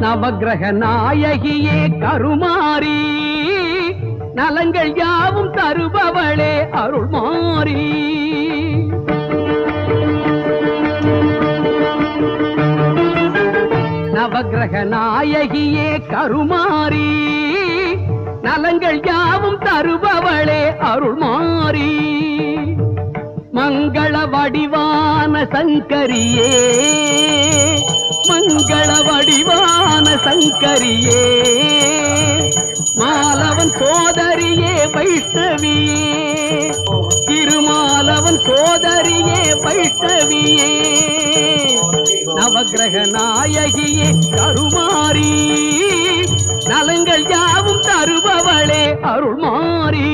நவக்கிரக நாயகியே கருமாரி நலங்கள் யாவும் தருபவளே அருள்மாரி நவக்கிரக நாயகியே கருமாரி நலங்கள் யாவும் தருபவளே அருள்மாரி மங்கள வடிவான சங்கரியே மங்கள வடிவான சங்கரியே மாலவன் சோதரியே வைஷ்ணவியே திருமாலவன் சோதரியே வைஷ்ணவியே நவக்கிரக நாயகியே கருமாரி நலங்கள் யாவும் தருபவளே அருள்மாரி